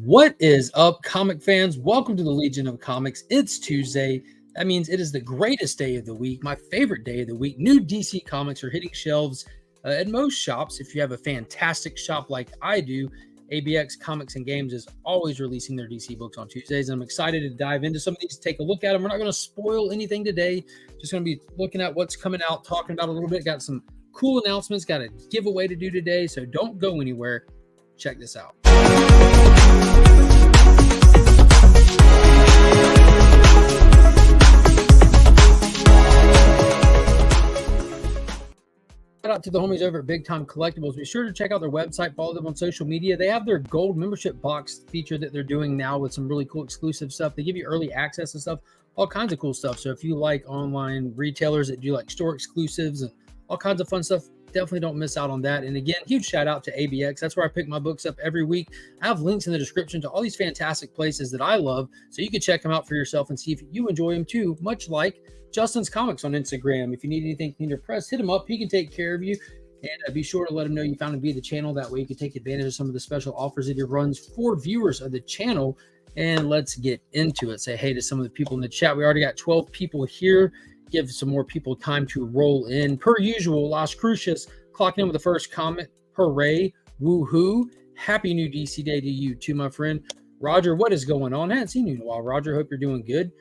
What is up, comic fans? Welcome to the Legion of Comics. It's Tuesday. That means it is the greatest day of the week, my favorite day of the week. New DC comics are hitting shelves at most shops. If you have a fantastic shop like I do, ABX Comics and Games is always releasing their DC books on Tuesdays. And I'm excited to dive into some of these, take a look at them. We're not going to spoil anything today. Just going to be looking at what's coming out, talking about a little bit. Got some cool announcements, got a giveaway to do today. So don't go anywhere. Check this out. Shout out to the homies over at Big Time Collectibles. Be sure to check out their website, follow them on social media. They have their gold membership box feature that they're doing now with some really cool exclusive stuff. They give you early access and stuff, all kinds of cool stuff. So if you like online retailers that do like store exclusives and all kinds of fun stuff, definitely don't miss out on that. And again, huge shout out to ABX. That's where I pick my books up every week. I have links in the description to all these fantastic places that I love, so you can check them out for yourself and see if you enjoy them too, much like Justin's Comics on Instagram. If you need anything you need to press, hit him up. He can take care of you. And be sure to let him know you found him via the channel. That way you can take advantage of some of the special offers that he runs for viewers of the channel. And let's get into it. Say hey to some of the people in the chat. We already got 12 people here. Give some more people time to roll in. Per usual, Las Crucias clocking in with the first comment. Hooray. Woohoo. Happy new DC Day to you too, my friend. Roger, what is going on? I haven't seen you in a while, Roger. Hope you're doing good.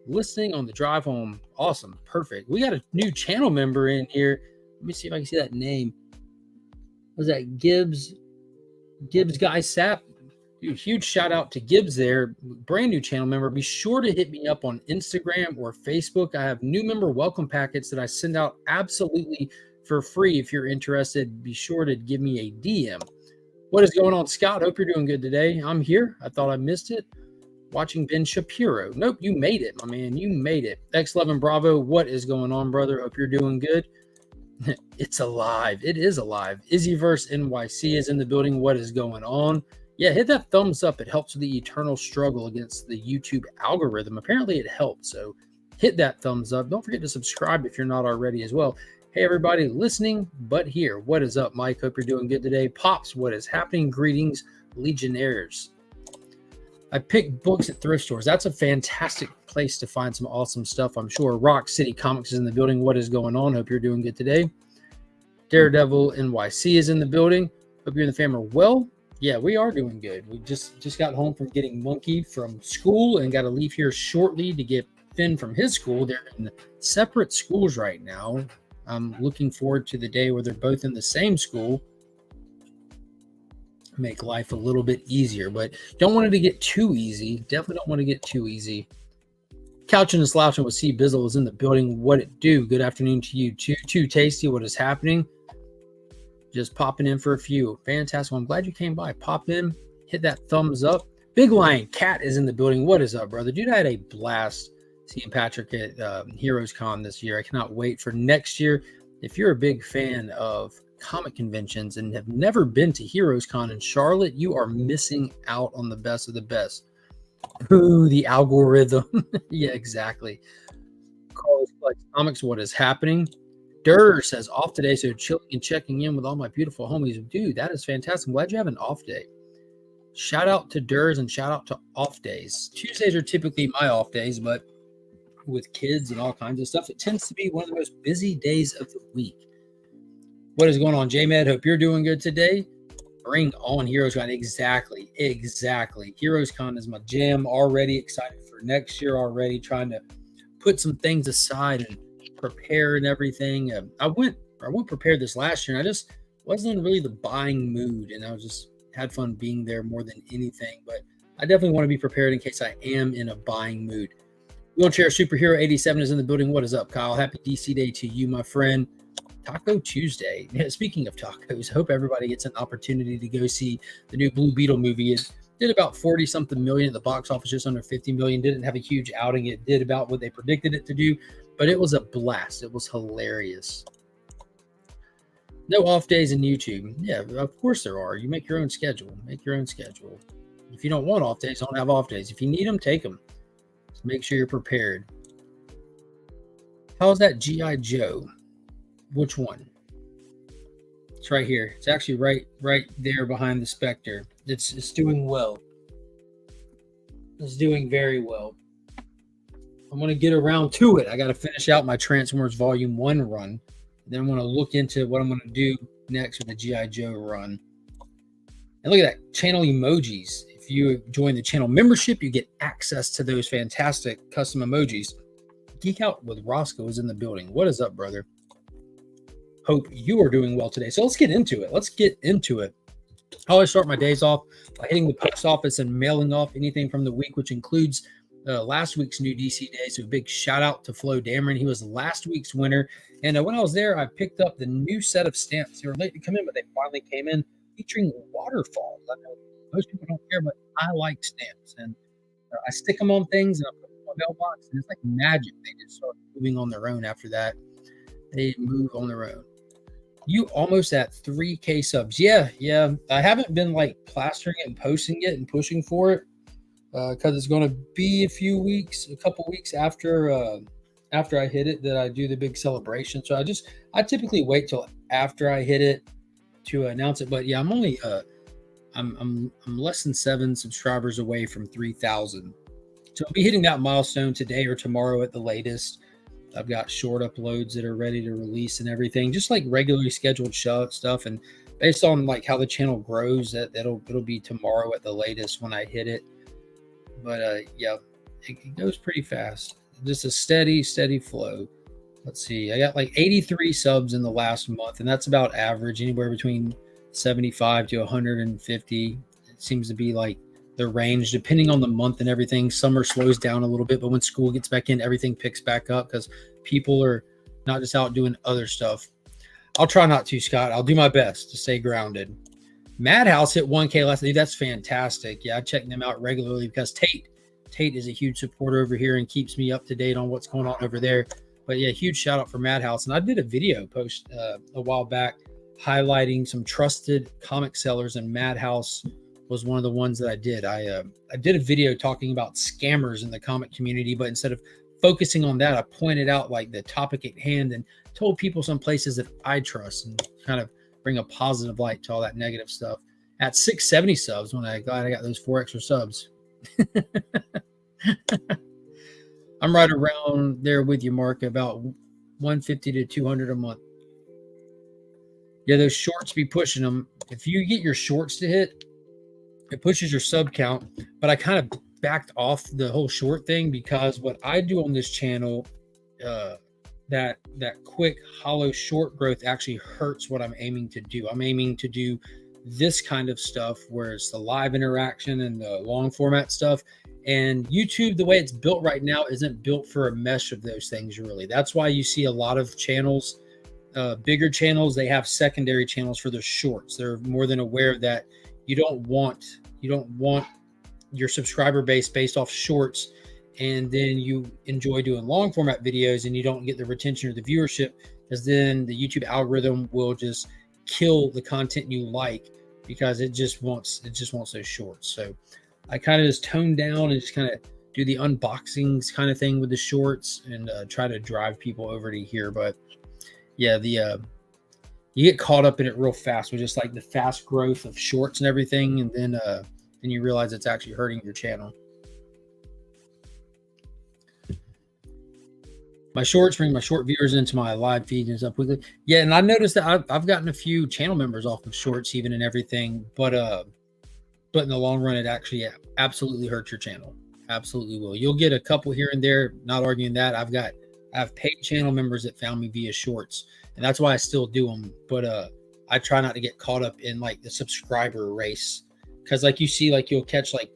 Listening on the drive home. Awesome. Perfect. We got a new channel member in here. Let me see if I can see that name. Was that Gibbs? Gibbs Guy Sap? Dude, huge shout out to Gibbs there. Brand new channel member. Be sure to hit me up on Instagram or Facebook. I have new member welcome packets that I send out absolutely for free. If you're interested, be sure to give me a DM. What is going on, Scott? Hope you're doing good today. I'm here. I thought I missed it. Watching Ben Shapiro. Nope, you made it, my man. You made it. X11 Bravo, what is going on, brother? Hope you're doing good. It's alive. It is alive. Izzyverse NYC is in the building. What is going on? Yeah, hit that thumbs up. It helps with the eternal struggle against the YouTube algorithm. Apparently it helps, so hit that thumbs up. Don't forget to subscribe if you're not already as well. Hey, everybody listening, but here. What is up, Mike? Hope you're doing good today. Pops, what is happening? Greetings, Legionnaires. I pick books at thrift stores. That's a fantastic place to find some awesome stuff, I'm sure. Rock City Comics is in the building. What is going on? Hope you're doing good today. Daredevil NYC is in the building. Hope you and the family are well. Yeah, we are doing good. We just got home from getting Monkey from school and got to leave here shortly to get Finn from his school. They're in separate schools right now. I'm looking forward to the day where they're both in the same school. Make life a little bit easier, but don't want it to get too easy. Definitely don't want to get too easy. Couching and Slouching with C Bizzle is in the building. What it do? Good afternoon to you too. Tasty, what is happening? Just popping in for a few. Fantastic. Well, I'm glad you came by. Pop in, hit that thumbs up. Big Lion Cat is in the building. What is up, brother? Dude, I had a blast seeing Patrick at Heroes Con this year. I cannot wait for next year. If you're a big fan of comic conventions and have never been to Heroes Con in Charlotte, you are missing out on the best of the best. Ooh, the algorithm. Yeah, exactly. Carlos Flex Comics, what is happening? Durr says off today, so chilling and checking in with all my beautiful homies. Dude, that is fantastic. I'm glad you have an off day. Shout out to Durs and shout out to off days. Tuesdays are typically my off days, but with kids and all kinds of stuff, it tends to be one of the most busy days of the week. What is going on, J-Med? Hope you're doing good today. Bring on Heroes Con. Exactly. Heroes Con is my jam. Already excited for next year already. Trying to put some things aside and prepare and everything. I went prepared this last year, and I just wasn't in really the buying mood, and I was just had fun being there more than anything. But I definitely want to be prepared in case I am in a buying mood. Wheelchair Superhero 87 is in the building. What is up, Kyle? Happy DC Day to you, my friend. Taco Tuesday. Yeah, speaking of tacos, I hope everybody gets an opportunity to go see the new Blue Beetle movie. It did about 40-something million at the box office, just under 50 million. Didn't have a huge outing. It did about what they predicted it to do, but it was a blast. It was hilarious. No off days in YouTube. Yeah, of course there are. You make your own schedule. Make your own schedule. If you don't want off days, don't have off days. If you need them, take them. Just make sure you're prepared. How's that G.I. Joe? Which one? It's right here. It's actually right there behind the Spectre. It's doing well. is doing very well. I'm going to get around to it. I got to finish out my Transformers Volume 1 run. Then I'm going to look into what I'm going to do next with the G.I. Joe run. And look at that, channel emojis. If you join the channel membership, you get access to those fantastic custom emojis. Geek Out with Roscoe is in the building. What is up, brother? Hope you are doing well today. So let's get into it. I always start my days off by hitting the post office and mailing off anything from the week, which includes last week's new DC Day. So a big shout out to Flo Dameron. He was last week's winner. And when I was there, I picked up the new set of stamps. They were late to come in, but they finally came in featuring waterfalls. I know most people don't care, but I like stamps. And I stick them on things and I put them in my mailbox. And it's like magic. They just start moving on their own after that. They move on their own. You almost at 3K subs. Yeah. I haven't been like plastering it and posting it and pushing for it because it's going to be a couple weeks after I hit it that I do the big celebration. So I typically wait till after I hit it to announce it. But yeah, I'm only I'm less than 7 subscribers away from 3,000. So I'll be hitting that milestone today or tomorrow at the latest. I've got short uploads that are ready to release and everything, just like regularly scheduled stuff. And based on like how the channel grows, it'll be tomorrow at the latest when I hit it. But yeah, it goes pretty fast. Just a steady flow. Let's see. I got like 83 subs in the last month, and that's about average, anywhere between 75 to 150. It seems to be like the range depending on the month and everything. Summer slows down a little bit, but when school gets back in, everything picks back up because people are not just out doing other stuff. I'll try not to, Scott. I'll do my best to stay grounded. Madhouse hit 1K last night. That's fantastic. Yeah, I check them out regularly because Tate is a huge supporter over here and keeps me up to date on what's going on over there. But yeah, huge shout out for Madhouse. And I did a video post a while back highlighting some trusted comic sellers, and Madhouse was one of the ones that I did. I did a video talking about scammers in the comic community, but instead of focusing on that, I pointed out like the topic at hand and told people some places that I trust and kind of bring a positive light to all that negative stuff. At 670 subs, when I got those 4 extra subs. I'm right around there with you, Mark, about 150 to 200 a month. Yeah, those shorts be pushing them. If you get your shorts to hit, it pushes your sub count. But I kind of backed off the whole short thing because what I do on this channel, that quick hollow short growth actually hurts what I'm aiming to do. I'm aiming to do this kind of stuff where it's the live interaction and the long format stuff. And YouTube, the way it's built right now, isn't built for a mesh of those things, really. That's why you see a lot of channels, bigger channels, they have secondary channels for their shorts. They're more than aware that you don't want your subscriber base based off shorts, and then you enjoy doing long format videos and you don't get the retention or the viewership, because then the YouTube algorithm will just kill the content you like because it just wants those shorts. So I kind of just tone down and just kind of do the unboxings kind of thing with the shorts and try to drive people over to here. But yeah, you get caught up in it real fast with just like the fast growth of shorts and everything, and then you realize it's actually hurting your channel. My shorts bring my short viewers into my live feed and stuff quickly. Yeah, and I noticed that I've gotten a few channel members off of shorts even and everything, but in the long run, it actually absolutely hurts your channel. Absolutely will. You'll get a couple here and there, not arguing that. I have paid channel members that found me via shorts, and that's why I still do them. But I try not to get caught up in like the subscriber race, because like you see, like you'll catch like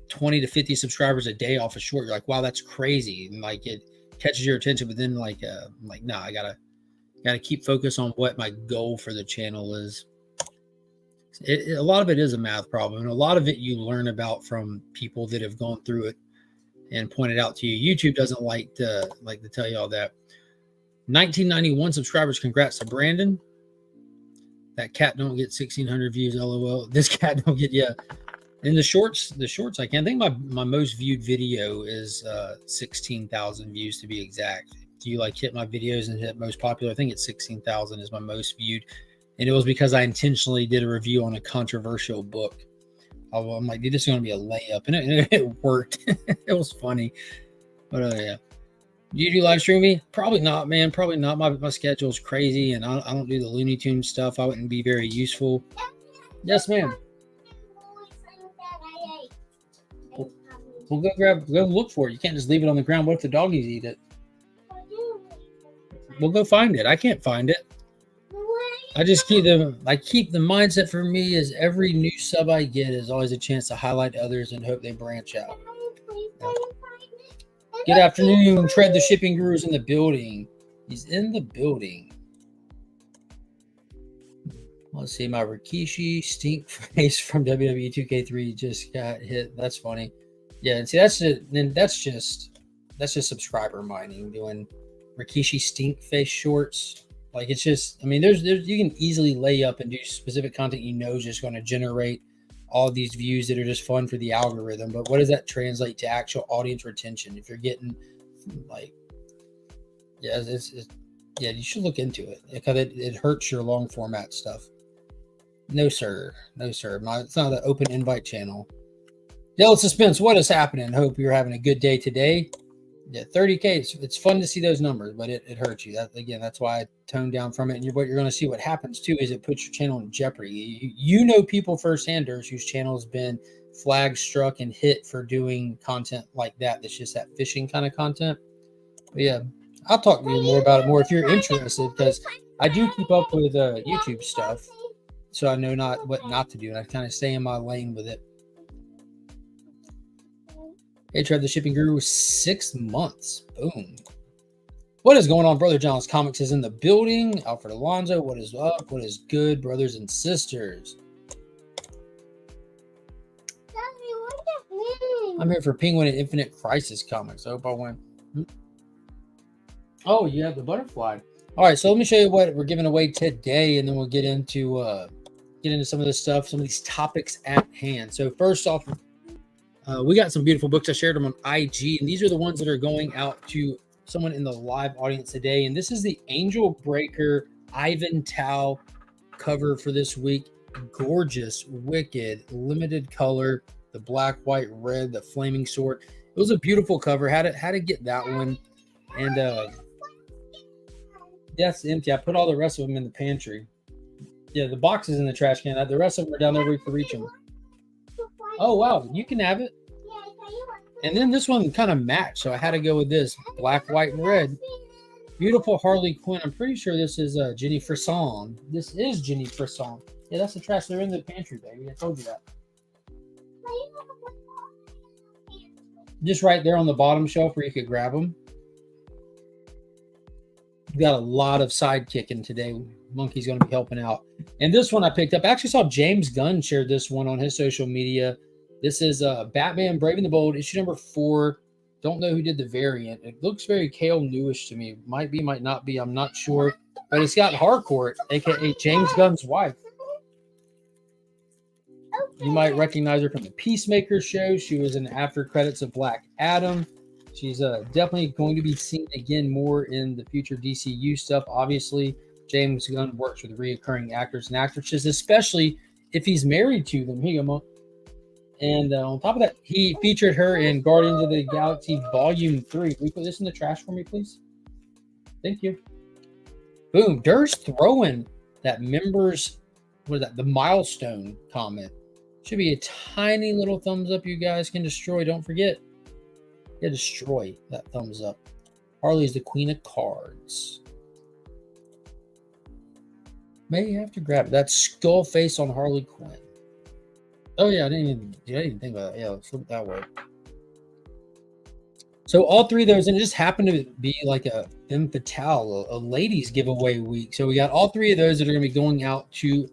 20 to 50 subscribers a day off a short. You're like, wow, that's crazy, and like it catches your attention. But then like nah, I gotta keep focus on what my goal for the channel is. A lot of it is a math problem, and a lot of it you learn about from people that have gone through it and pointed out to you. YouTube doesn't like to tell you all that. 1991 subscribers. Congrats to Brandon. That cat don't get 1,600 views. LOL. This cat don't get, yeah. In the shorts, I can't think my most viewed video is 16,000 views to be exact. If you like hit my videos and hit most popular, I think it's 16,000 is my most viewed. And it was because I intentionally did a review on a controversial book. I'm like, dude, this is going to be a layup. And it worked. It was funny. But yeah. Do you do live streaming? Probably not, man. Probably not. My schedule's crazy, and I don't do the Looney Tunes stuff. I wouldn't be very useful. Yes, ma'am. We'll go look for it. You can't just leave it on the ground. What if the doggies eat it? We'll go find it. I can't find it. I keep the mindset for me is every new sub I get is always a chance to highlight others and hope they branch out. Yeah. Good afternoon, Tread the Shipping Guru's in the building. He's in the building. Let's see, my Rikishi stink face from WWE 2K3 just got hit. That's funny. Yeah, and see that's just subscriber mining, doing Rikishi stink face shorts. Like, it's just, I mean, there's you can easily lay up and do specific content is just going to generate all these views that are just fun for the algorithm. But what does that translate to actual audience retention? If you're getting like, yeah, yeah, you should look into it because it hurts your long format stuff. No, sir. It's not an open invite channel. Dell Suspense, what is happening? Hope you're having a good day today. Yeah, 30K. It's fun to see those numbers, but it hurts you. That's why I toned down from it. And what you're going to see, what happens too, is it puts your channel in jeopardy. You know people first-handers whose channel has been flagged, struck, and hit for doing content like that. That's just that fishing kind of content. But yeah, I'll talk to you more about it if you're interested, because I do keep up with YouTube stuff, so I know what not to do, and I kind of stay in my lane with it. Hey, Trev the Shipping Guru, 6 months. Boom. What is going on? Brother John's Comics is in the building. Alfred Alonso, what is up? What is good, brothers and sisters? I'm here for Penguin and Infinite Crisis Comics. I hope I win. Oh, you have the butterfly. All right, so let me show you what we're giving away today, and then we'll get into some of this stuff, some of these topics at hand. So first off, we got some beautiful books. I shared them on IG, and these are the ones that are going out to someone in the live audience today. And this is the Angel Breaker Ivan Tao cover for this week. Gorgeous, wicked, limited color, the black, white, red, the flaming sword. It was a beautiful cover. Had to get that one. And that's empty. I put all the rest of them in the pantry. Yeah, the box is in the trash can. The rest of them are down there where you can reach them. Oh, wow. You can have it. And then this one kind of matched, so I had to go with this. Black, white, and red. Beautiful Harley Quinn. I'm pretty sure this is Jenny Frisson. This is Jenny Frisson. Yeah, that's the trash. They're in the pantry, baby. I told you that. Just right there on the bottom shelf where you could grab them. We've got a lot of sidekicking today. Monkey's going to be helping out. And this one I picked up. I actually saw James Gunn shared this one on his social media. This is Batman Braving the Bold, issue number 4. Don't know who did the variant. It looks very Kale Newish to me. Might be, might not be. I'm not sure. But it's got Harcourt, a.k.a. James Gunn's wife. You might recognize her from the Peacemaker show. She was in the after credits of Black Adam. She's definitely going to be seen again more in the future DCU stuff. Obviously, James Gunn works with reoccurring actors and actresses, especially if he's married to them. Here you go, Monk. And on top of that, he featured her in Guardians of the Galaxy Volume 3. Can we put this in the trash for me, please? Thank you. Boom. Durst throwing that members, what is that? The milestone comment. Should be a tiny little thumbs up you guys can destroy. Don't forget. Yeah, destroy that thumbs up. Harley's the Queen of Cards. May have to grab it. That skull face on Harley Quinn. Oh, yeah, I didn't even think about that. Yeah, let's look that way. So all 3 of those, and it just happened to be like a femme fatale, a ladies giveaway week. So we got all 3 of those that are going to be going out to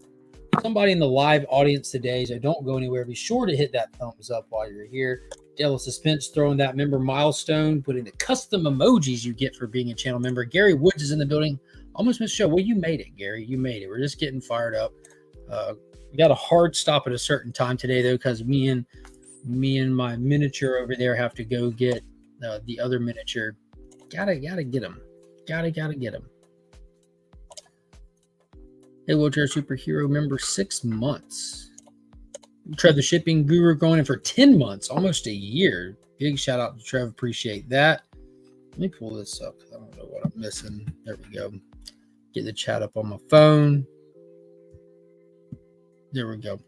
somebody in the live audience today. So don't go anywhere. Be sure to hit that thumbs up while you're here. Dell Suspense throwing that member milestone, putting the custom emojis you get for being a channel member. Gary Woods is in the building. Almost missed the show. Well, you made it, Gary. You made it. We're just getting fired up. We got a hard stop at a certain time today, though, because me and my miniature over there have to go get the other miniature. Gotta get him. Gotta get him. Hey, Wheelchair Superhero member, 6 months. Trev, the shipping guru, going in for 10 months, almost a year. Big shout out to Trev. Appreciate that. Let me pull this up. I don't know what I'm missing. There we go. Get the chat up on my phone. There we go.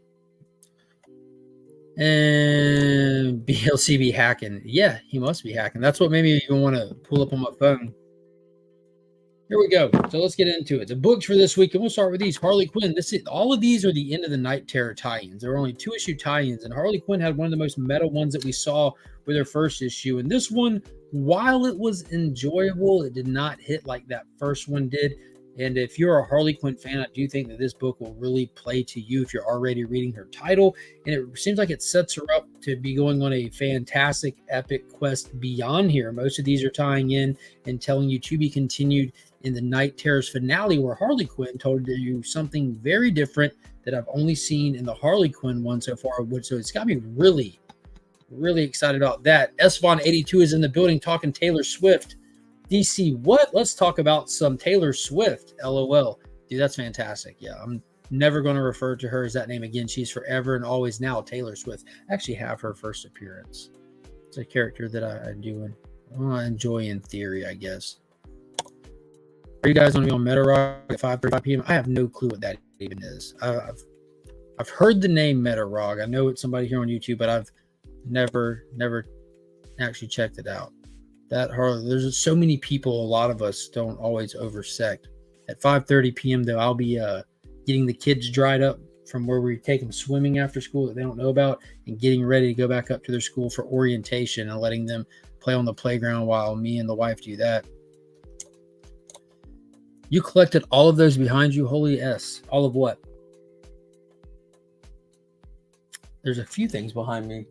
And BLCB hacking. Yeah, he must be hacking. That's what made me even want to pull up on my phone. Here we go. So let's get into it. The books for this week, and we'll start with these. Harley Quinn. All of these are the end of the Night Terror tie-ins. There were only 2-issue tie-ins, and Harley Quinn had one of the most meta ones that we saw with her first issue. And this one, while it was enjoyable, it did not hit like that first one did. And if you're a Harley Quinn fan, I do think that this book will really play to you if you're already reading her title. And it seems like it sets her up to be going on a fantastic, epic quest beyond here. Most of these are tying in and telling you to be continued in the Night Terror's finale, where Harley Quinn told you something very different that I've only seen in the Harley Quinn one so far. So it's got me really, really excited about that. SVon82 is in the building talking Taylor Swift. DC, what? Let's talk about some Taylor Swift. LOL. Dude, that's fantastic. Yeah, I'm never going to refer to her as that name again. She's forever and always now Taylor Swift. I actually have her first appearance. It's a character that I do enjoy in theory, I guess. Are you guys going to be on Meta-Rock at 5:35 p.m.? I have no clue what that even is. I've heard the name Meta-Rock. I know it's somebody here on YouTube, but I've never actually checked it out. There's so many people, a lot of us don't always oversect. At 5:30 p.m. though, I'll be getting the kids dried up from where we take them swimming after school that they don't know about, and getting ready to go back up to their school for orientation and letting them play on the playground while me and the wife do that. You collected all of those behind you? Holy S. All of what? There's a few things behind me.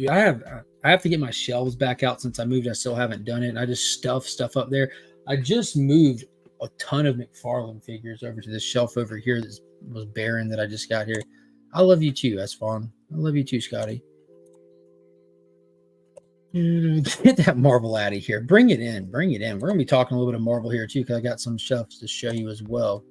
I have to get my shelves back out since I moved. I still haven't done it. And I just stuff stuff up there. I just moved a ton of McFarlane figures over to this shelf over here that was barren that I just got here. I love you too, SVon. I love you too, Scotty. Get that Marvel out of here. Bring it in. Bring it in. We're going to be talking a little bit of Marvel here too, because I got some shelves to show you as well.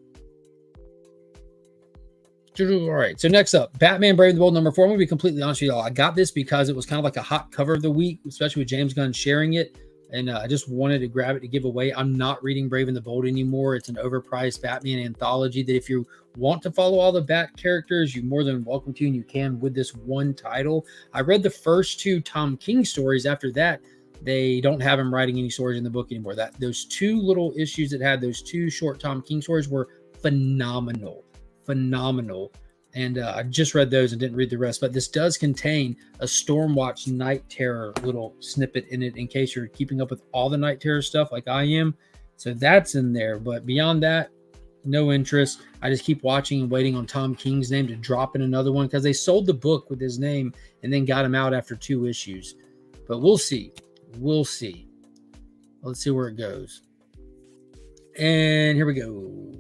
All right. So next up, Batman Brave and the Bold #4. I'm going to be completely honest with y'all. I got this because it was kind of like a hot cover of the week, especially with James Gunn sharing it. And I just wanted to grab it to give away. I'm not reading Brave and the Bold anymore. It's an overpriced Batman anthology that if you want to follow all the Bat characters, you're more than welcome to, and you can with this one title. I read the first 2 Tom King stories. After that, they don't have him writing any stories in the book anymore. Those 2 little issues that had those 2 short Tom King stories were phenomenal. And I just read those and didn't read the rest, but this does contain a Stormwatch Night Terror little snippet in it in case you're keeping up with all the Night Terror stuff like I am. So that's in there, but beyond that, no interest. I just keep watching and waiting on Tom King's name to drop in another one because they sold the book with his name and then got him out after 2 issues. But we'll see. We'll see. Let's see where it goes. And here we go.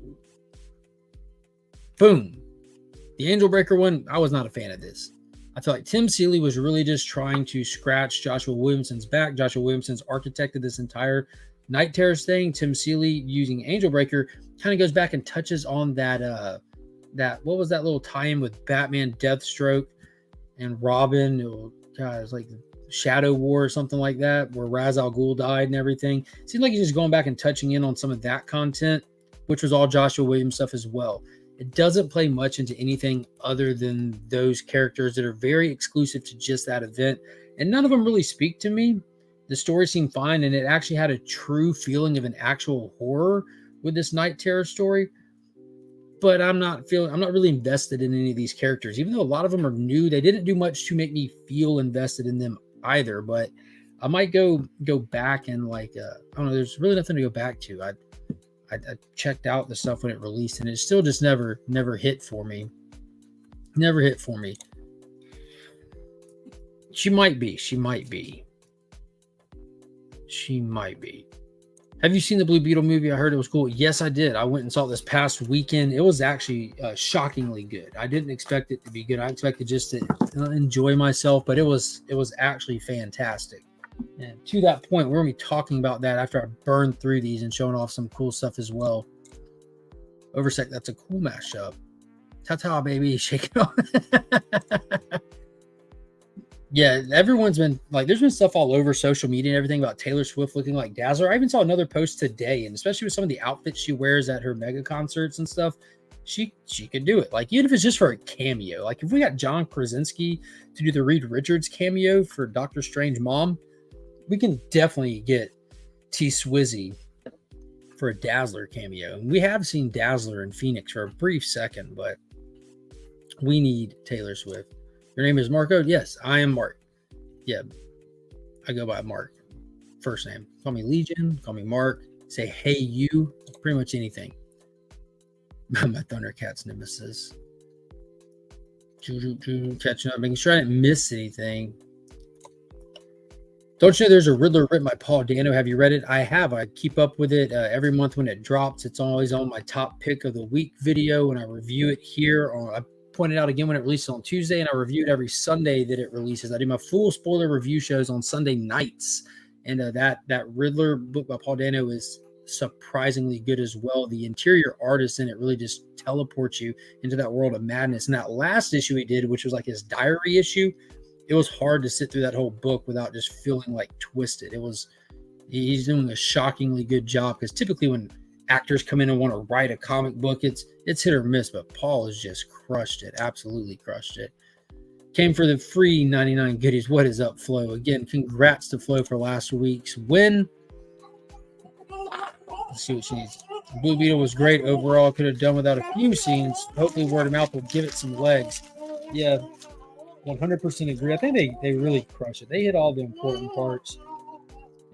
Boom. The Angel Breaker one, I was not a fan of this. I feel like Tim Seeley was really just trying to scratch Joshua Williamson's back. Joshua Williamson's architected this entire Night Terrors thing. Tim Seeley using Angel Breaker kind of goes back and touches on that what was that little tie-in with Batman, Deathstroke, and Robin? It was like Shadow War or something like that, where Ra's al Ghul died and everything. It seemed like he's just going back and touching in on some of that content, which was all Joshua Williams stuff as well. It doesn't play much into anything other than those characters that are very exclusive to just that event. And none of them really speak to me. The story seemed fine, and it actually had a true feeling of an actual horror with this Night Terror story. But I'm not really invested in any of these characters. Even though a lot of them are new, they didn't do much to make me feel invested in them either. But I might go back and I don't know, there's really nothing to go back to. I checked out the stuff when it released, and it still just never hit for me. Never hit for me. She might be. Have you seen the Blue Beetle movie? I heard it was cool. Yes, I did. I went and saw it this past weekend. It was actually shockingly good. I didn't expect it to be good. I expected just to enjoy myself, but it was actually fantastic. And to that point, we're going to be talking about that after I burn through these and showing off some cool stuff as well. Oversight, that's a cool mashup. Ta-ta, baby. Shake it off. Yeah, everyone's been like, there's been stuff all over social media and everything about Taylor Swift looking like Dazzler. I even saw another post today, and especially with some of the outfits she wears at her mega concerts and stuff, she could do it. Like, even if it's just for a cameo. Like, if we got John Krasinski to do the Reed Richards cameo for Doctor Strange Mom, we can definitely get T Swizzy for a Dazzler cameo. And we have seen Dazzler in Phoenix for a brief second, but we need Taylor Swift. Your name is Marco? Yes, I am Mark. Yeah, I go by Mark. First name. Call me Legion. Call me Mark. Say, hey, you. Pretty much anything. My Thundercats nemesis. Catching up, making sure I didn't miss anything. Don't you know there's a Riddler written by Paul Dano? Have you read it? I have. I keep up with it every month when it drops. It's always on my top pick of the week video when I review it here. I point it out again when it releases on Tuesday, and I review it every Sunday that it releases. I do my full spoiler review shows on Sunday nights, and that Riddler book by Paul Dano is surprisingly good as well. The interior artist in it really just teleports you into that world of madness. And that last issue he did, which was like his diary issue, it was hard to sit through that whole book without just feeling like twisted. He's doing a shockingly good job, because typically when actors come in and want to write a comic book, it's hit or miss, but Paul has just crushed it, absolutely crushed it. Came for the free 99 goodies. What is up, Flo? Again, congrats to Flo for last week's win. Let's see what she needs. Blue Beetle was great overall. Could have done without a few scenes. Hopefully word of mouth will give it some legs. Yeah, 100% agree. I think they really crushed it. They hit all the important parts.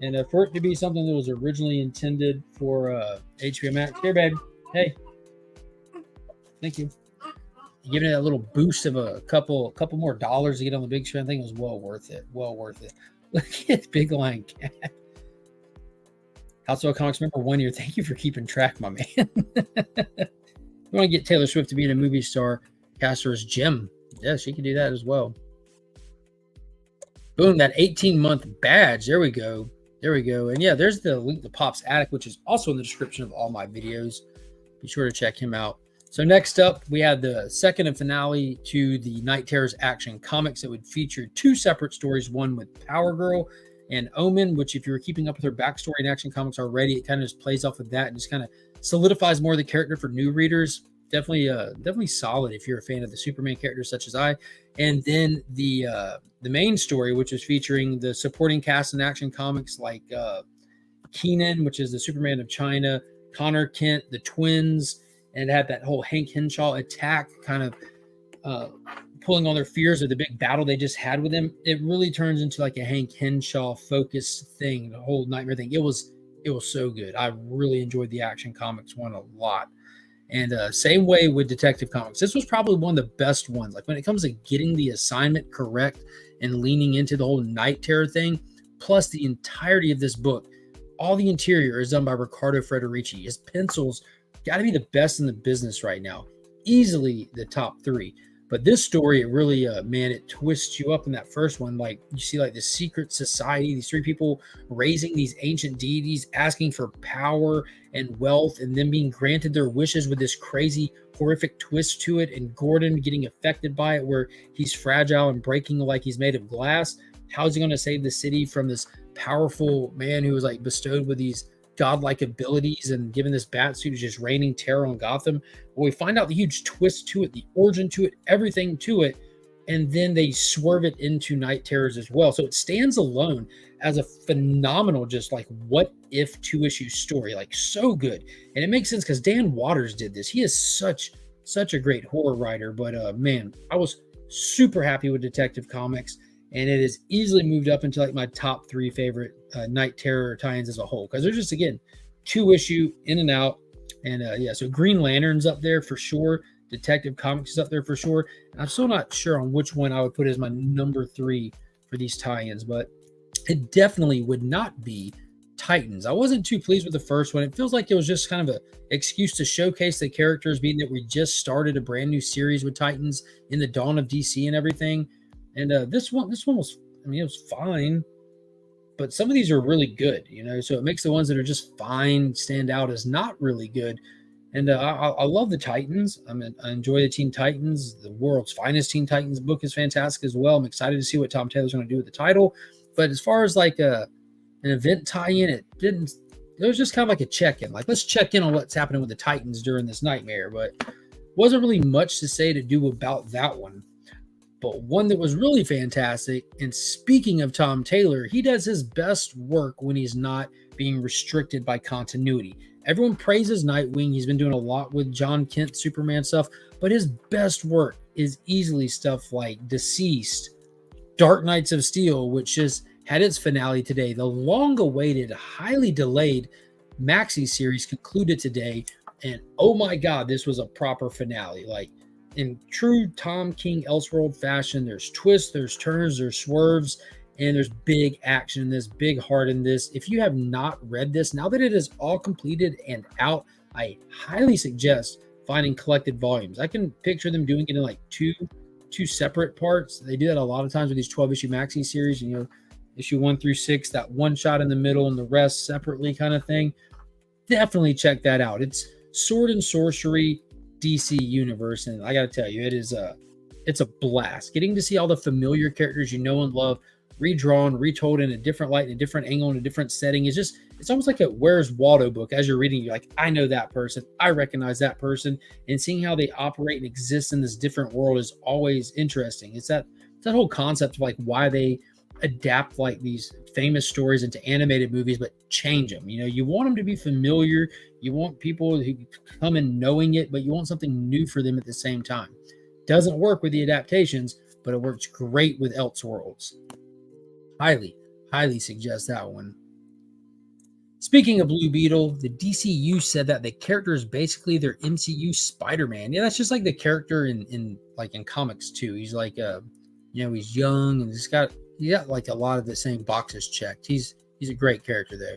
And for it to be something that was originally intended for HBO Max. Here, babe. Hey. Thank you. Giving it a little boost of a couple more dollars to get on the big screen. I think it was well worth it. Well worth it. Look at Big Lion Cat. House of Comics member 1 year. Thank you for keeping track, my man. We want to get Taylor Swift to be in a movie star. Caster is Jim. Yeah, she can do that as well. Boom, that 18-month badge. There we go. There we go. And yeah, there's the link to Pop's Attic, which is also in the description of all my videos. Be sure to check him out. So next up, we have the second and finale to the Night Terrors Action Comics that would feature two separate stories, one with Power Girl and Omen, which if you were keeping up with her backstory in Action Comics already, it kind of just plays off of that and just kind of solidifies more of the character for new readers. Definitely solid if you're a fan of the Superman characters such as I. And then the main story, which is featuring the supporting cast in Action Comics like Keenan, which is the Superman of China, Connor Kent, the twins, and it had that whole Hank Henshaw attack kind of pulling on their fears of the big battle they just had with him. It really turns into like a Hank Henshaw focused thing, the whole nightmare thing. It was so good. I really enjoyed the Action Comics one a lot. And same way with Detective Comics. This was probably one of the best ones. Like when it comes to getting the assignment correct and leaning into the whole Night Terror thing, plus the entirety of this book, all the interior is done by Riccardo Federici. His pencils got to be the best in the business right now. Easily the top 3. But this story, it really, man, it twists you up in that first one. Like you see like the secret society, these 3 people raising these ancient deities, asking for power and wealth, and then being granted their wishes with this crazy, horrific twist to it. And Gordon getting affected by it, where he's fragile and breaking like he's made of glass. How's he going to save the city from this powerful man who was like bestowed with these godlike abilities and given this bat suit is just raining terror on Gotham? Well, we find out the huge twist to it, the origin to it, everything to it, and then they swerve it into Night Terrors as well. So it stands alone as a phenomenal, just like what if 2-issue story, like so good. And it makes sense because Dan Waters did this. He is such a great horror writer. But man, I was super happy with Detective Comics, and it has easily moved up into like my top 3 favorite Night Terror tie-ins as a whole, because they're just, again, 2-issue in and out. And yeah, so Green Lantern's up there for sure. Detective Comics is up there for sure. I'm still not sure on which one I would put as my number 3 for these tie-ins, but it definitely would not be Titans. I wasn't too pleased with the first one. It feels like it was just kind of an excuse to showcase the characters, being that we just started a brand new series with Titans in the dawn of DC and everything. And this one was, I mean, it was fine, but some of these are really good, you know, so it makes the ones that are just fine stand out as not really good. And I love the Titans. I enjoy the Teen Titans. The world's finest Teen Titans book is fantastic as well. I'm excited to see what Tom Taylor's going to do with the title. But as far as like an event tie-in, it didn't. It was just kind of like a check-in. Like, let's check in on what's happening with the Titans during this nightmare. But wasn't really much to say to do about that one. But one that was really fantastic, and speaking of Tom Taylor, he does his best work when he's not being restricted by continuity. Everyone praises Nightwing. He's been doing a lot with John Kent Superman stuff, but his best work is easily stuff like Deceased, Dark Knights of Steel, which just had its finale today. The long-awaited, highly delayed Maxi series concluded today, and oh my God, this was a proper finale. Like, in true Tom King Elseworld fashion, there's twists, there's turns, there's swerves, and there's big action in this, big heart in this. If you have not read this, now that it is all completed and out, I highly suggest finding collected volumes. I can picture them doing it in like two separate parts. They do that a lot of times with these 12-issue maxi series, you know, issue 1 through 6, that one shot in the middle and the rest separately kind of thing. Definitely check that out. It's Sword and Sorcery DC Universe, and I got to tell you, it's a blast. Getting to see all the familiar characters you know and love redrawn, retold in a different light, in a different angle, in a different setting. It's almost like a Where's Waldo book. As you're reading, you're like, I know that person, I recognize that person, and seeing how they operate and exist in this different world is always interesting. It's that whole concept of like why they adapt like these famous stories into animated movies, but change them. You know, you want them to be familiar. You want people who come in knowing it, but you want something new for them at the same time. Doesn't work with the adaptations, but it works great with Elseworlds. Highly suggest that one. Speaking of Blue Beetle, the DCU said that the character is basically their MCU Spider-Man. Yeah, that's just like the character in comics too. He's like he's young and he's got like a lot of the same boxes checked. He's a great character there.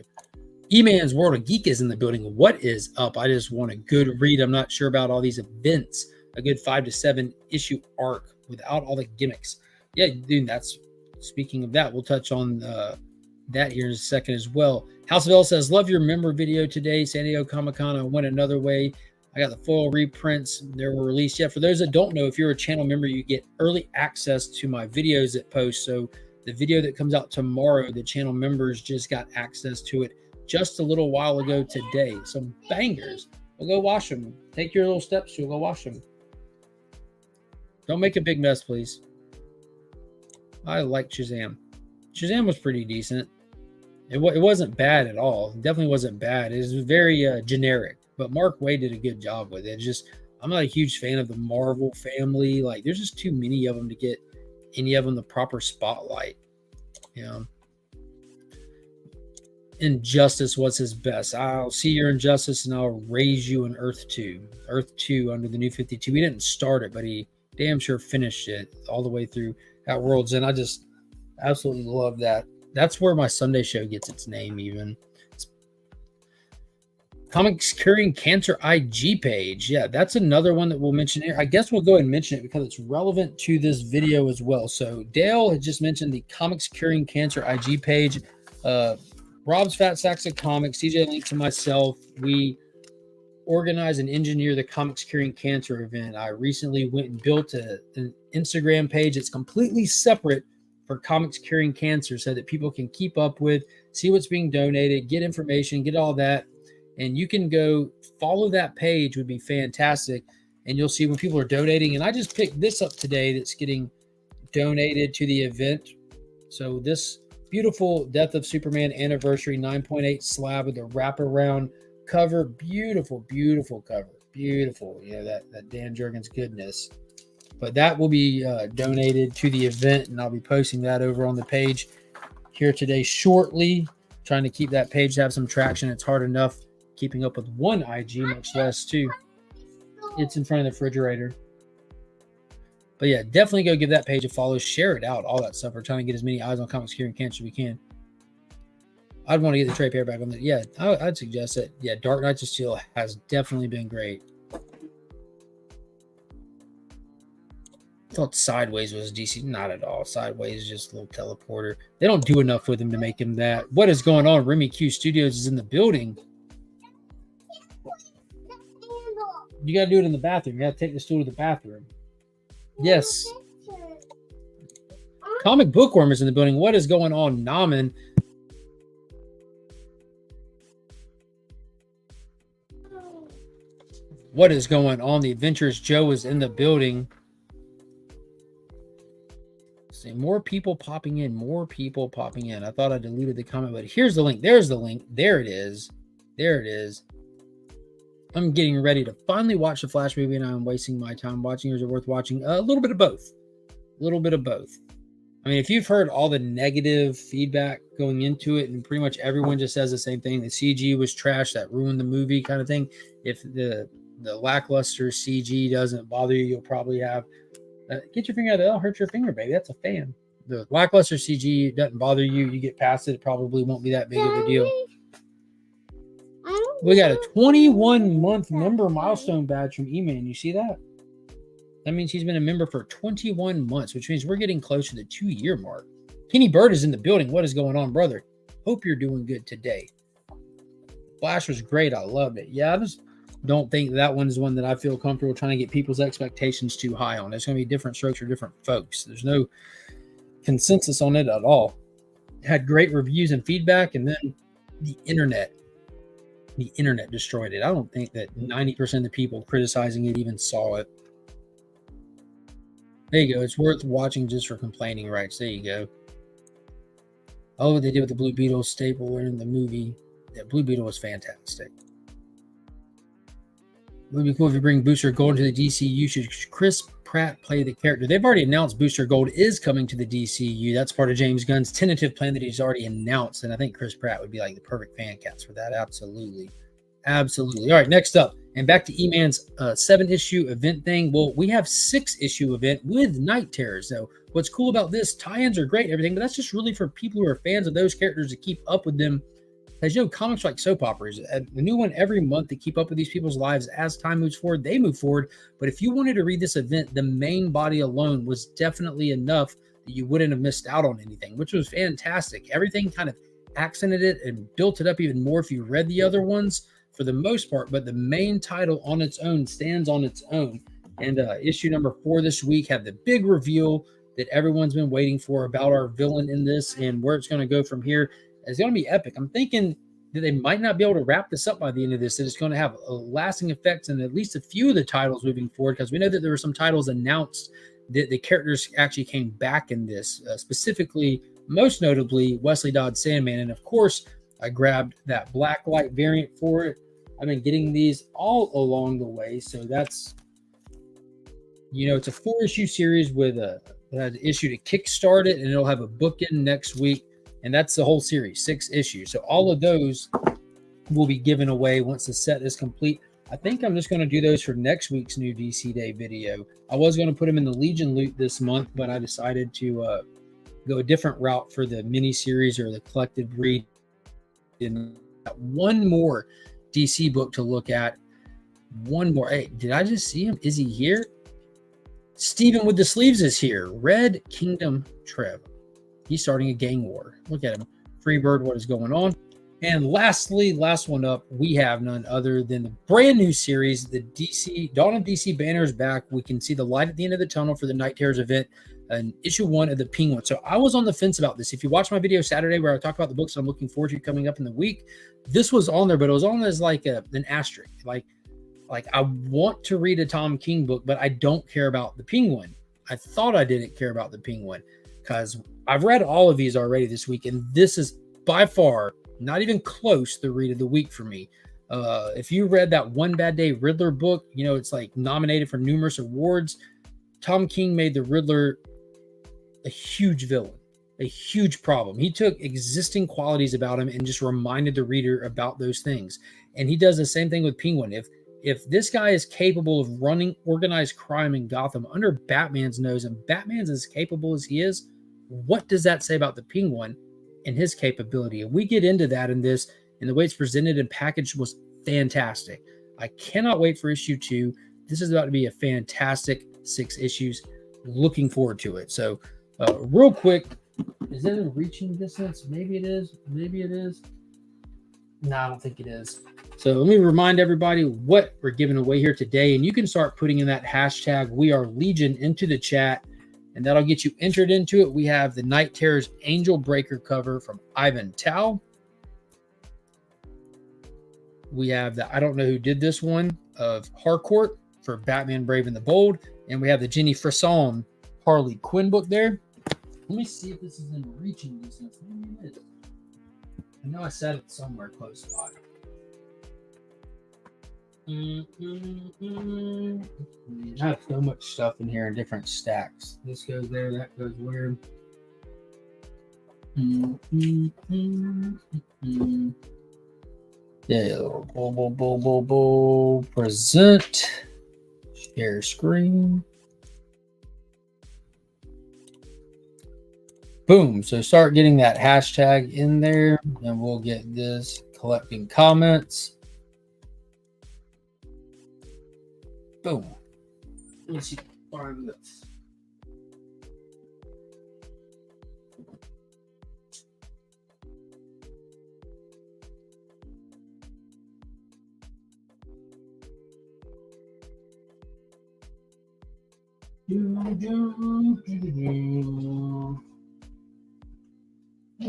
E-Man's World of Geek is in the building. What is up? I just want a good read. I'm not sure about all these events. A good 5 to 7 issue arc without all the gimmicks. Yeah, dude, speaking of that, we'll touch on that here in a second as well. House of L says, love your member video today. San Diego Comic-Con, I went another way. I got the foil reprints. They were released. Yeah, for those that don't know, if you're a channel member, you get early access to my videos that post. So the video that comes out tomorrow, the channel members just got access to it just a little while ago today. Some bangers. We'll go wash them. Take your little steps. You'll go wash them. Don't make a big mess, please. I like Shazam. Shazam was pretty decent. It wasn't bad at all. It definitely wasn't bad. It was very generic. But Mark Waid did a good job with it. I'm not a huge fan of the Marvel family. Like, there's just too many of them to get any of them the proper spotlight. You know, Injustice was his best. I'll see your Injustice and I'll raise you in Earth 2. Earth 2 under the New 52. He didn't start it, but he damn sure finished it all the way through at World's End. I just absolutely love that. That's where my Sunday show gets its name even. Comics Curing Cancer IG page. Yeah, that's another one that we'll mention here. I guess we'll go ahead and mention it because it's relevant to this video as well. So Dale had just mentioned the Comics Curing Cancer IG page. Rob's Fat Sacks of Comics, CJ Links, and myself, we organize and engineer the Comics Curing Cancer event. I recently went and built an Instagram page that's completely separate for Comics Curing Cancer so that people can keep up with, see what's being donated, get information, get all that. And you can go follow that page, would be fantastic. And you'll see when people are donating. And I just picked this up today that's getting donated to the event. So this beautiful Death of Superman anniversary 9.8 slab with a wraparound cover. Beautiful, beautiful cover. Beautiful. Yeah, that Dan Jurgens goodness. But that will be donated to the event. And I'll be posting that over on the page here today shortly. Trying to keep that page to have some traction. It's hard enough keeping up with one IG, much less two. It's in front of the refrigerator. But yeah, definitely go give that page a follow, share it out, all that stuff. We're trying to get as many eyes on Comics Curing Cancer as we can. I'd want to get the trade paperback on that. Yeah, I'd suggest it. Yeah, Dark Knights of Steel has definitely been great. I thought Sideways was DC. Not at all. Sideways is just a little teleporter. They don't do enough with him to make him that. What is going on? Remy Q Studios is in the building. You got to do it in the bathroom. You got to take the stool to the bathroom. Yes. Comic Bookworm is in the building. What is going on, Naman? What is going on? The Adventures Joe is in the building. See, more people popping in. More people popping in. I thought I deleted the comment, but here's the link. There's the link. There it is. There it is. I'm getting ready to finally watch the Flash movie, and I'm wasting my time watching. Is it worth watching? A little bit of both. A little bit of both. I mean, if you've heard all the negative feedback going into it, and pretty much everyone just says the same thing, the CG was trash, that ruined the movie kind of thing. If the lackluster CG doesn't bother you, you'll probably have get your finger out of it. That'll hurt your finger, baby. That's a fan. The lackluster CG doesn't bother you. You get past it. It probably won't be that big of a deal. We got a 21-month member milestone badge from Eman. You see that? That means he's been a member for 21 months, which means we're getting close to the 2-year mark. Kenny Bird is in the building. What is going on, brother? Hope you're doing good today. Flash was great. I loved it. Yeah, I just don't think that one is one that I feel comfortable trying to get people's expectations too high on. There's going to be different strokes for different folks. There's no consensus on it at all. It had great reviews and feedback, and then the internet destroyed it. I don't think that 90% of the people criticizing it even saw it. There you go. It's worth watching just for complaining rights. There you go. Oh, what they did with the Blue Beetle staple in the movie. Yeah, Blue Beetle was fantastic. It would be cool if you bring Booster Gold into the DCU. Should Chris Pratt play the character? They've already announced Booster Gold is coming to the DCU. That's part of James Gunn's tentative plan that he's already announced. And I think Chris Pratt would be like the perfect fan cast for that. Absolutely. Absolutely. All right, next up. And back to E-Man's 7-issue event thing. Well, we have 6-issue event with Night Terrors. So what's cool about this, tie-ins are great and everything, but that's just really for people who are fans of those characters to keep up with them. As you know, comics are like soap operas. A new one every month to keep up with these people's lives as time moves forward. They move forward. But if you wanted to read this event, the main body alone was definitely enough that you wouldn't have missed out on anything, which was fantastic. Everything kind of accented it and built it up even more if you read the other ones for the most part. But the main title on its own stands on its own. And issue number 4 this week had the big reveal that everyone's been waiting for about our villain in this and where it's going to go from here. It's going to be epic. I'm thinking that they might not be able to wrap this up by the end of this, that it's going to have a lasting effects in at least a few of the titles moving forward, because we know that there were some titles announced that the characters actually came back in this, specifically, most notably, Wesley Dodd Sandman. And of course, I grabbed that Blacklight variant for it. I've been getting these all along the way. So that's, you know, it's a 4-issue series with an issue to kickstart it, and it'll have a bookend next week. And that's the whole series, 6 issues. So all of those will be given away once the set is complete. I think I'm just going to do those for next week's new DC Day video. I was going to put them in the Legion loot this month, but I decided to go a different route for the mini-series or the collected read. And one more DC book to look at. One more. Hey, did I just see him? Is he here? Steven with the sleeves is here. Red Kingdom Trev. He's starting a gang war. Look at him. Freebird, what is going on? And lastly, last one up, we have none other than the brand new series, the DC Dawn of DC banner is back. We can see the light at the end of the tunnel for the Night Terrors event, and issue 1 of the Penguin. So I was on the fence about this. If you watch my video Saturday where I talk about the books I'm looking forward to coming up in the week, this was on there, but it was on as like an asterisk. Like I want to read a Tom King book, but I don't care about the Penguin. I thought I didn't care about the Penguin because I've read all of these already this week, and this is by far not even close the read of the week for me. If you read that One Bad Day Riddler book, you know, it's like nominated for numerous awards. Tom King made the Riddler a huge villain, a huge problem. He took existing qualities about him and just reminded the reader about those things. And he does the same thing with Penguin. If this guy is capable of running organized crime in Gotham under Batman's nose, and Batman's as capable as he is, what does that say about the Penguin and his capability? And we get into that in this, and the way it's presented and packaged was fantastic. I cannot wait for issue 2. This is about to be a fantastic 6 issues. Looking forward to it. So real quick, is that in reaching distance? Maybe it is. Maybe it is. No, I don't think it is. So let me remind everybody what we're giving away here today. And you can start putting in that hashtag We Are Legion into the chat, and that'll get you entered into it. We have the Night Terrors Angel Breaker cover from Ivan Tao. We have the I Don't Know Who Did This one of Harcourt for Batman Brave and the Bold. And we have the Jenny Frisson Harley Quinn book there. Let me see if this is in reaching distance. Maybe it is. I know I said it somewhere close by. I have so much stuff in here in different stacks. This goes there, that goes where. Yeah, present, share screen. Boom. So start getting that hashtag in there, and we'll get this collecting comments. Boom. Let me see if I can find this.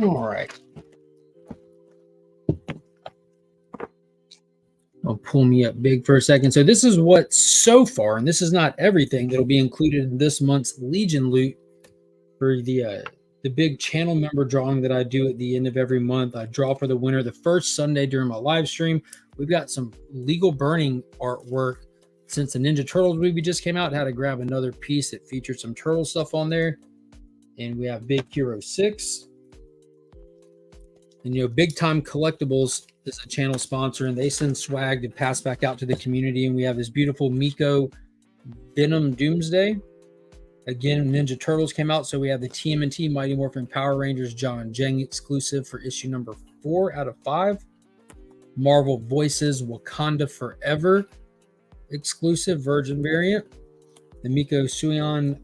All right. I'll pull me up big for a second. So this is what so far, and this is not everything that'll be included in this month's Legion loot for the big channel member drawing that I do at the end of every month. I draw for the winner the first Sunday during my live stream. We've got some legal burning artwork since the Ninja Turtles movie just came out. I had to grab another piece that featured some turtle stuff on there. And we have Big Hero 6. And, you know, Big Time Collectibles is a channel sponsor, and they send swag to pass back out to the community. And we have this beautiful Miko Venom Doomsday. Again, Ninja Turtles came out, so we have the TMNT Mighty Morphin Power Rangers John Jeng exclusive for issue number 4 out of 5. Marvel Voices Wakanda Forever exclusive Virgin variant. The Miko Suyon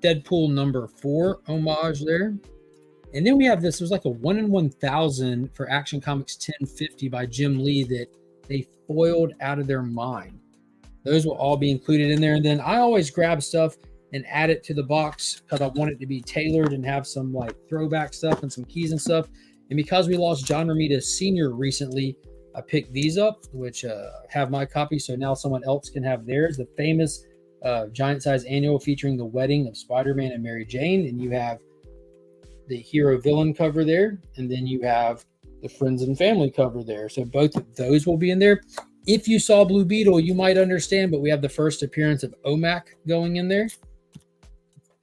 Deadpool number 4 homage there. And then we have this, it was like a 1 in 1,000 for Action Comics 1050 by Jim Lee that they foiled out of their mind. Those will all be included in there. And then I always grab stuff and add it to the box because I want it to be tailored and have some like throwback stuff and some keys and stuff. And because we lost John Romita Sr. recently, I picked these up, which have my copy. So now someone else can have theirs. The famous giant size annual featuring the wedding of Spider-Man and Mary Jane. And you have the hero villain cover there. And then you have the friends and family cover there. So both of those will be in there. If you saw Blue Beetle, you might understand, but we have the first appearance of OMAC going in there.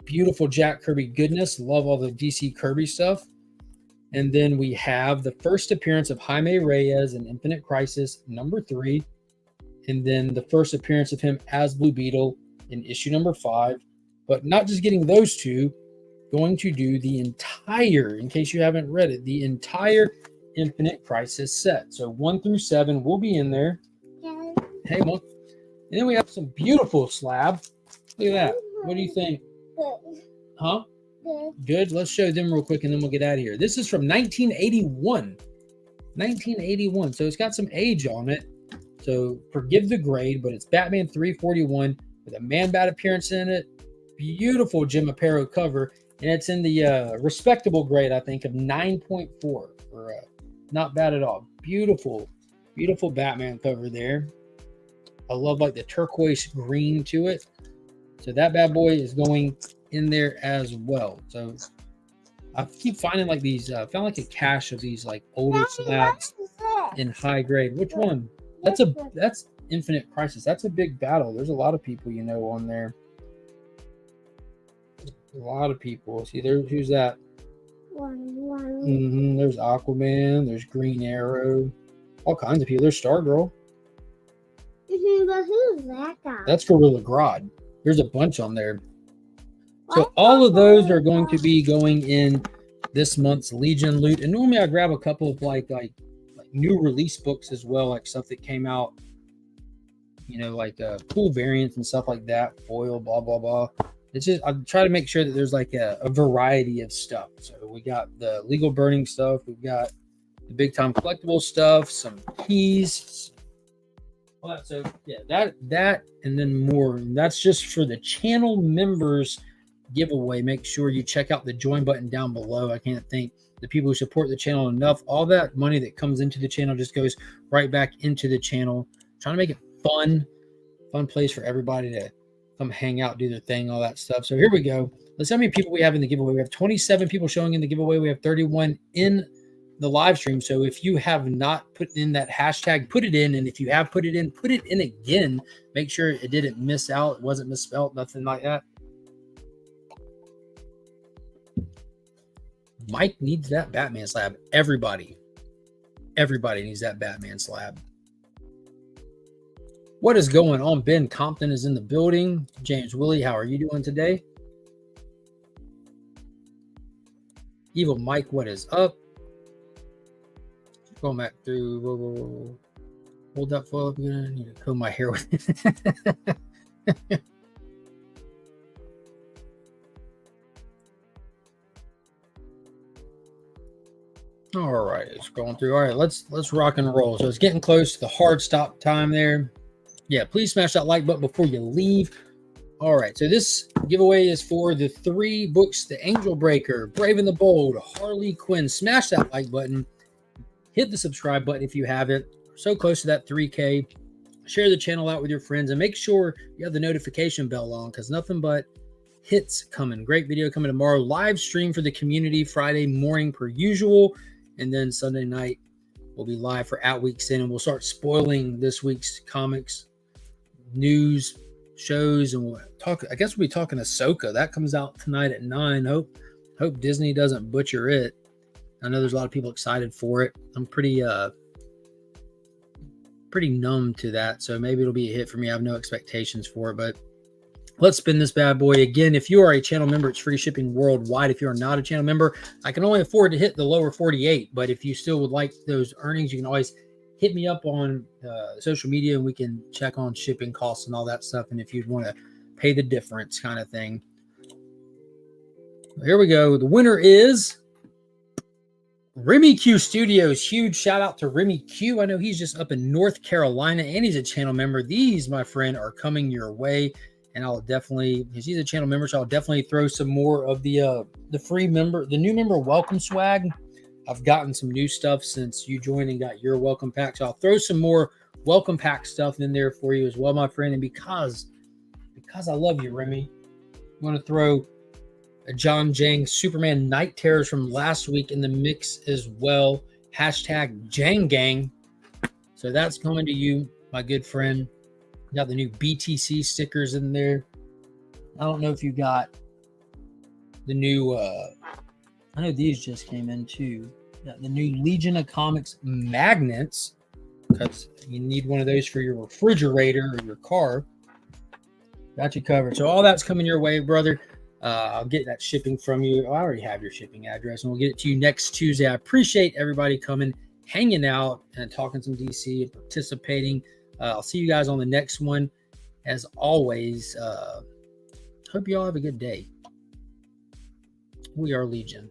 Beautiful Jack Kirby goodness. Love all the DC Kirby stuff. And then we have the first appearance of Jaime Reyes in Infinite Crisis number 3. And then the first appearance of him as Blue Beetle in issue number 5. But not just getting those two, going to do the entire, in case you haven't read it, the entire Infinite Crisis set. So 1 through 7 will be in there. Yeah. Hey, look. And then we have some beautiful slab. Look at that. What do you think? Good. Huh? Good. Let's show them real quick and then we'll get out of here. This is from 1981. 1981. So it's got some age on it. So forgive the grade, but it's Batman 341 with a Man-Bat appearance in it. Beautiful Jim Aparo cover. And it's in the respectable grade, I think, of 9.4. Or not bad at all. Beautiful, beautiful Batman cover there. I love like the turquoise green to it. So that bad boy is going in there as well. So I keep finding like these, found like a cache of these like older slabs in high grade. Which one? That's Infinite Crisis. That's a big battle. There's a lot of people, you know, on there. A lot of people. See, there's who's that? There's Aquaman. There's Green Arrow. All kinds of people. There's Stargirl. But who's that guy? That's Gorilla Grodd. There's a bunch on there. So all of those are going to be going in this month's Legion loot. And normally I grab a couple of like new release books as well, like stuff that came out, you know, like cool variants and stuff like that. Foil, blah, blah, blah. It's just, I try to make sure that there's like a variety of stuff. So we got the legal burning stuff. We've got the big time collectible stuff, some keys. Well, so yeah, that and then more. And that's just for the channel members giveaway. Make sure you check out the join button down below. I can't thank the people who support the channel enough. All that money that comes into the channel just goes right back into the channel. Trying to make it fun place for everybody to come hang out, do their thing, all that stuff. So here we go. Let's see how many people we have in the giveaway. We have 27 people showing in the giveaway. We have 31 in the live stream. So if you have not put in that hashtag, put it in. And if you have put it in again. Make sure it didn't miss out. It wasn't misspelled, nothing like that. Mike needs that Batman slab. Everybody needs that Batman slab. What is going on? Ben Compton is in the building. James Willie, how are you doing today? Evil Mike, what is up? Going back through. Whoa. Hold that foil up again. I need to comb my hair with it. All right, it's going through. All right, let's rock and roll. So it's getting close to the hard stop time there. Yeah, please smash that like button before you leave. All right, so this giveaway is for the 3 books: The Angel Breaker, Brave and the Bold, Harley Quinn. Smash that like button. Hit the subscribe button if you haven't. We're so close to that 3K. Share the channel out with your friends and make sure you have the notification bell on because nothing but hits coming. Great video coming tomorrow. Live stream for the community Friday morning per usual. And then Sunday night we'll be live for At Week's End and we'll start spoiling this week's comics, news, shows, and we'll talk. I guess we'll be talking Ahsoka. That comes out tonight at 9. Hope Disney doesn't butcher it. I know there's a lot of people excited for it. I'm pretty numb to that, so maybe it'll be a hit for me. I have no expectations for it, but let's spin this bad boy again. If you are a channel member, it's free shipping worldwide. If you are not a channel member, I can only afford to hit the lower 48, but if you still would like those earnings, you can always hit me up on social media and we can check on shipping costs and all that stuff. And if you'd want to pay the difference kind of thing. Here we go. The winner is Remy Q Studios. Huge shout out to Remy Q. I know he's just up in North Carolina and he's a channel member. These, my friend, are coming your way. And I'll definitely, because he's a channel member, so I'll definitely throw some more of the free member, the new member welcome swag. I've gotten some new stuff since you joined and got your welcome pack. So I'll throw some more welcome pack stuff in there for you as well, my friend. And because I love you, Remy, I'm going to throw a John Jang Superman Night Terrors from last week in the mix as well. Hashtag Jang Gang. So that's coming to you, my good friend. Got the new BTC stickers in there. I don't know if you got the new I know these just came in too. Got the new Legion of Comics magnets because you need one of those for your refrigerator or your car. Got you covered. So all that's coming your way, brother. I'll get that shipping from you. I already have your shipping address and we'll get it to you next Tuesday. I appreciate everybody coming, hanging out and talking some DC and participating. I'll see you guys on the next one. As always, hope you all have a good day. We are Legion.